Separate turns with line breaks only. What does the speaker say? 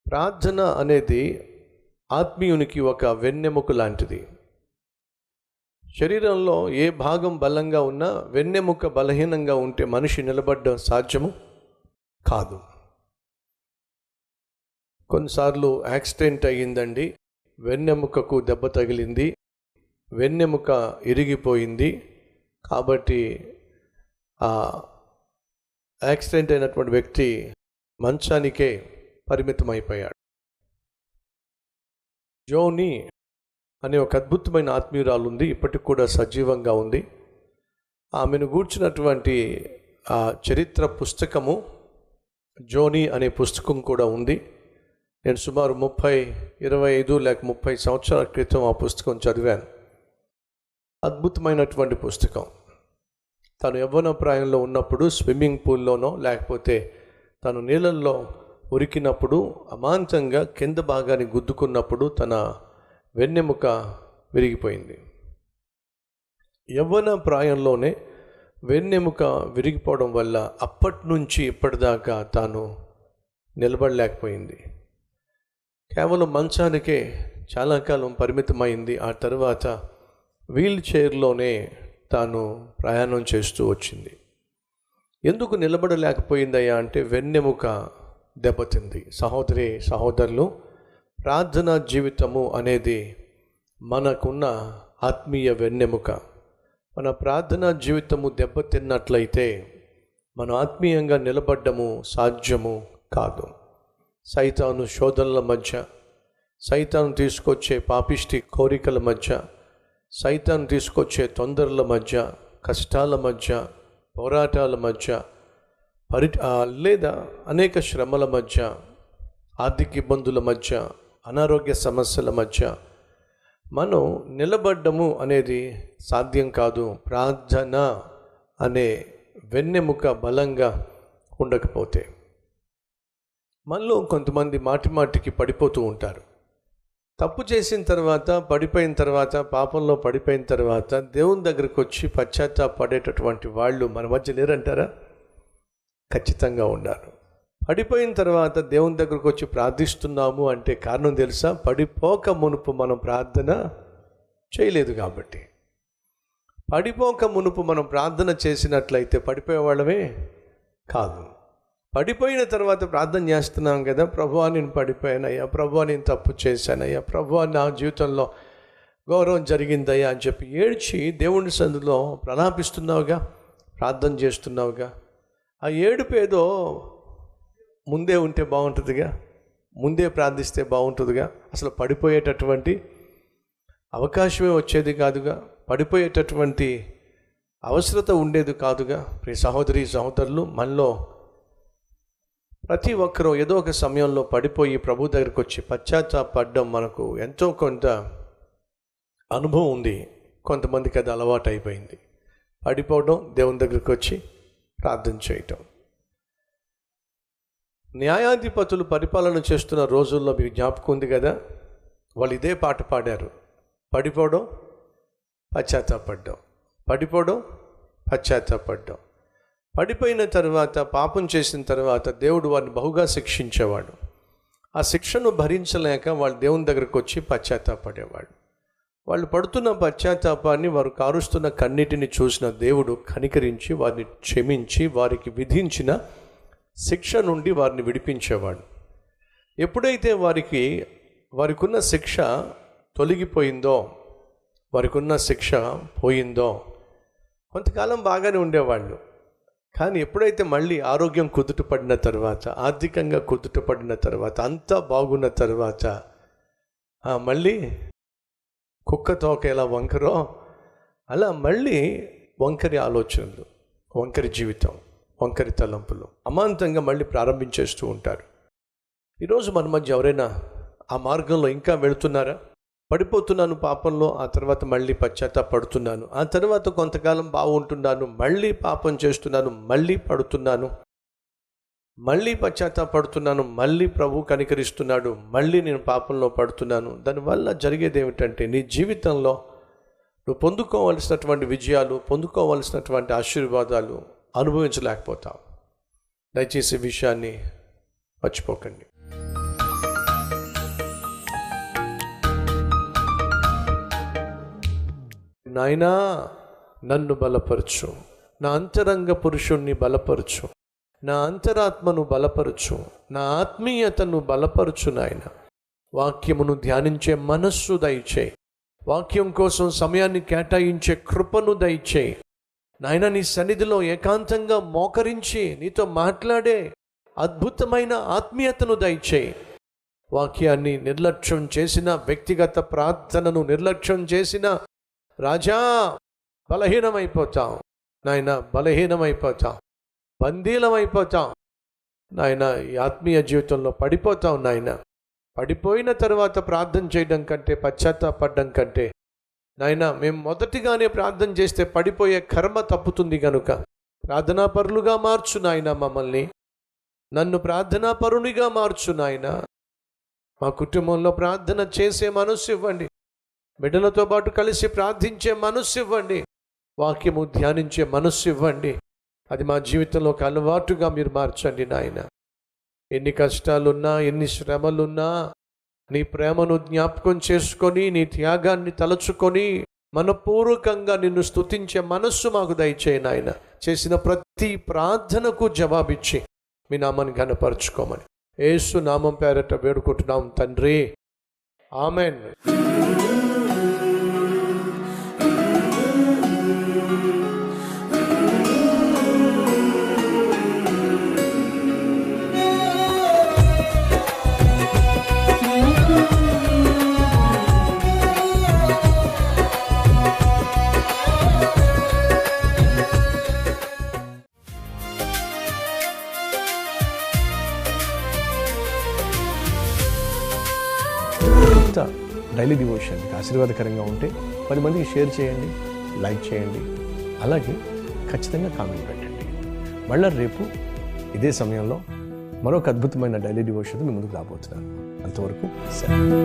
ప్రార్థన అనేది ఆత్మీయునికి ఒక వెన్నెముక లాంటిది. శరీరంలో ఏ భాగం బలంగా ఉన్నా వెన్నెముక బలహీనంగా ఉంటే మనిషి నిలబడడం సాధ్యము కాదు. కొన్నిసార్లు యాక్సిడెంట్ అయ్యిందండి, వెన్నెముకకు దెబ్బ తగిలింది, వెన్నెముక ఇరిగిపోయింది. కాబట్టి ఆ యాక్సిడెంట్ అయినటువంటి వ్యక్తి మంచానికే పరిమితమైపోయాడు. జోని అనే ఒక అద్భుతమైన ఆత్మీయురాలు ఉంది, ఇప్పటికి కూడా సజీవంగా ఉంది. ఆమెను గూర్చినటువంటి ఆ చరిత్ర పుస్తకము జోని అనే పుస్తకం కూడా ఉంది. నేను సుమారు 25 లేక 30 సంవత్సరాల క్రితం ఆ పుస్తకం చదివాను. అద్భుతమైనటువంటి పుస్తకం. తను యవ్వన ప్రాయంలో ఉన్నప్పుడు స్విమ్మింగ్ పూల్లోనో లేకపోతే తను నీళ్ళల్లో ఉరికినప్పుడు అమాంతంగా కింద భాగాన్ని గుద్దుకున్నప్పుడు తన వెన్నెముక విరిగిపోయింది. యవ్వన ప్రాయంలోనే వెన్నెముక విరిగిపోవడం వల్ల అప్పటి నుంచి ఇప్పటిదాకా తాను నిలబడలేకపోయింది. కేవలం మంచానికే చాలా కాలం పరిమితమైంది. ఆ తర్వాత వీల్ చైర్లోనే తాను ప్రయాణం చేస్తూ వచ్చింది. ఎందుకు నిలబడలేకపోయిందయ్యా అంటే వెన్నెముక దెబ్బతింది. సహోదరులు, ప్రార్థనా జీవితము అనేది మనకున్న ఆత్మీయ వెన్నెముక. మన ప్రార్థనా జీవితము దెబ్బతిన్నట్లయితే మనం ఆత్మీయంగా నిలబడ్డము సాధ్యము కాదు. సైతాను శోధనల మధ్య, సైతాను తీసుకొచ్చే పాపిష్టి కోరికల మధ్య, సైతాను తీసుకొచ్చే తొందరల మధ్య, కష్టాల మధ్య, పోరాటాల మధ్య, లేదా అనేక శ్రమల మధ్య, ఆర్థిక ఇబ్బందుల మధ్య, అనారోగ్య సమస్యల మధ్య మనం నిలబడ్డము అనేది సాధ్యం కాదు. ప్రార్థన అనే వెన్నెముక బలంగా ఉండకపోతే. మనలో కొంతమంది మాటికి పడిపోతూ ఉంటారు. తప్పు చేసిన తర్వాత, పడిపోయిన తర్వాత, పాపంలో పడిపోయిన తర్వాత దేవుని దగ్గరకు వచ్చి పశ్చాత్తాపడేటటువంటి వాళ్ళు మన మధ్య లేరంటారా? ఖచ్చితంగా ఉన్నారు. పడిపోయిన తర్వాత దేవుని దగ్గరకు వచ్చి ప్రార్థిస్తున్నాము అంటే కారణం తెలుసా? పడిపోక మునుపు మనం ప్రార్థన చేయలేదు కాబట్టి. పడిపోక మునుపు మనం ప్రార్థన చేసినట్లయితే పడిపోయే వాళ్ళమే కాదు. పడిపోయిన తర్వాత ప్రార్థన చేస్తున్నాం కదా, ప్రభువా నేను పడిపోయానయ్యా, ప్రభువా నేను తప్పు చేశానయ్యా, ప్రభువా నా జీవితంలో గౌరవం జరిగిందయ్యా అని చెప్పి ఏడ్చి దేవుని సన్నిధిలో ప్రలాపిస్తున్నావుగా, ప్రార్థన చేస్తున్నావుగా. ఆ ఏడుపు ఏదో ముందే ఉంటే బాగుంటుందిగా, ముందే ప్రార్థిస్తే బాగుంటుందిగా. అసలు పడిపోయేటటువంటి అవకాశమే వచ్చేది కాదుగా, పడిపోయేటటువంటి అవసరత ఉండేది కాదుగా. ప్రియ సహోదరులు, మనలో ప్రతి ఒక్కరూ ఏదో ఒక సమయంలో పడిపోయి ప్రభు దగ్గరికి వచ్చి పశ్చాత్తాపడడం మనకు ఎంతో కొంత అనుభవం ఉంది. కొంతమందికి అది అలవాటు అయిపోయింది. పడిపోవడం, దేవుని దగ్గరికి వచ్చి ప్రార్థన చేయటం. న్యాయాధిపతులు పరిపాలన చేస్తున్న రోజుల్లో మీకు జ్ఞాపకం ఉంది కదా, వాళ్ళు ఇదే పాట పాడారు. పడిపోవడం, పశ్చాత్తాపడ్డం, పడిపోవడం, పశ్చాత్తాపడ్డం. పడిపోయిన తర్వాత, పాపం చేసిన తర్వాత దేవుడు వారిని బహుగా శిక్షించేవాడు. ఆ శిక్షను భరించలేక వాళ్ళు దేవుని దగ్గరకు వచ్చి పశ్చాత్తాపడేవాడు. వాళ్ళు పడుతున్న పశ్చాత్తాపాన్ని, వారు కారుస్తున్న కన్నీటిని చూసిన దేవుడు కనికరించి వారిని క్షమించి వారికి విధించిన శిక్ష నుండి వారిని విడిపించేవాడు. ఎప్పుడైతే వారికున్న శిక్ష తొలగిపోయిందో, వారికున్న శిక్ష పోయిందో, కొంతకాలం బాగానే ఉండేవాళ్ళు. కానీ ఎప్పుడైతే మళ్ళీ ఆరోగ్యం కుదుటపడిన తర్వాత, ఆర్థికంగా కుదుటపడిన తర్వాత, అంతా బాగున్న తర్వాత మళ్ళీ కుక్క తోక ఎలా వంకరో అలా మళ్ళీ వంకరి ఆలోచనలు, వంకరి జీవితం, వంకరి తలంపులు అమాంతంగా మళ్ళీ ప్రారంభించేస్తూ ఉంటారు. ఈరోజు మన మధ్య ఎవరైనా ఆ మార్గంలో ఇంకా వెళుతున్నారా? పడిపోతున్నాను పాపంలో, ఆ తర్వాత మళ్ళీ పశ్చాత్తాపడుతున్నాను, ఆ తర్వాత కొంతకాలం బాగుంటున్నాను, మళ్ళీ పాపం చేస్తున్నాను, మళ్ళీ పడుతున్నాను, మళ్ళీ పశ్చాత్తాపడుతున్నాను, మళ్ళీ ప్రభు కనికరిస్తున్నాడు, మళ్ళీ నేను పాపంలో పడుతున్నాను. దానివల్ల జరిగేది ఏమిటంటే నీ జీవితంలో నువ్వు పొందుకోవలసినటువంటి విజయాలు, పొందుకోవలసినటువంటి ఆశీర్వాదాలు అనుభవించలేకపోతావు. దయచేసి విషయాన్ని మర్చిపోకండి. నాయనా నన్ను బలపరచు, నా అంతరంగ పురుషుణ్ణి బలపరచు, నా అంతరాత్మను బలపరచు, నా ఆత్మీయతను బలపరచు నాయన. వాక్యమును ధ్యానించే మనస్సు దయచేయి, వాక్యం కోసం సమయాన్ని కేటాయించే కృపను దయచేయి నాయన. నీ సన్నిధిలో ఏకాంతంగా మోకరించి నీతో మాట్లాడే అద్భుతమైన ఆత్మీయతను దయచేయి. వాక్యాన్ని నిర్లక్ష్యం చేసిన, వ్యక్తిగత ప్రార్థనను నిర్లక్ష్యం చేసిన రాజా బలహీనమైపోతాం నాయన, బలహీనమైపోతాం, బందీలమైపోతాం నాయన. ఈ ఆత్మీయ జీవితంలో పడిపోతాం నాయన. పడిపోయిన తర్వాత ప్రార్థన చేయడం కంటే, పశ్చాత్తాపడడం కంటే నాయన, మేము మొదటిగానే ప్రార్థన చేస్తే పడిపోయే కర్మ తప్పుతుంది కనుక ప్రార్థనాపరులుగా మార్చు నాయన. మమ్మల్ని, నన్ను ప్రార్థనాపరునిగా మార్చు నాయన. మా కుటుంబంలో ప్రార్థన చేసే మనస్సు ఇవ్వండి, బిడ్డలతో పాటు కలిసి ప్రార్థించే మనస్సు ఇవ్వండి, వాక్యము ధ్యానించే మనస్సు ఇవ్వండి. అది మా జీవితంలో ఒక అలవాటుగా మీరు మార్చండి నాయన. ఎన్ని కష్టాలున్నా, ఎన్ని శ్రమలున్నా నీ ప్రేమను జ్ఞాపకం చేసుకొని, నీ త్యాగాన్ని తలచుకొని మనపూర్వకంగా నిన్ను స్తుతించే మనస్సు మాకు దయచేయి నాయన. చేసిన ప్రతి ప్రార్థనకు జవాబిచ్చి మీ నామాన్ని ఘనపరచుకోమని యేసు నామం పేరట వేడుకుంటున్నాం తండ్రి, ఆమెన్.
డైలీ డివోషన్ ఆశీర్వాదకరంగా ఉంటే 10 మందికి షేర్ చేయండి, లైక్ చేయండి, అలాగే ఖచ్చితంగా కామెంట్ పెట్టండి. మళ్ళీ రేపు ఇదే సమయంలో మరొక అద్భుతమైన డైలీ డివోషన్ మీ ముందుకు రాబోతున్నాను. అంతవరకు సెలవు.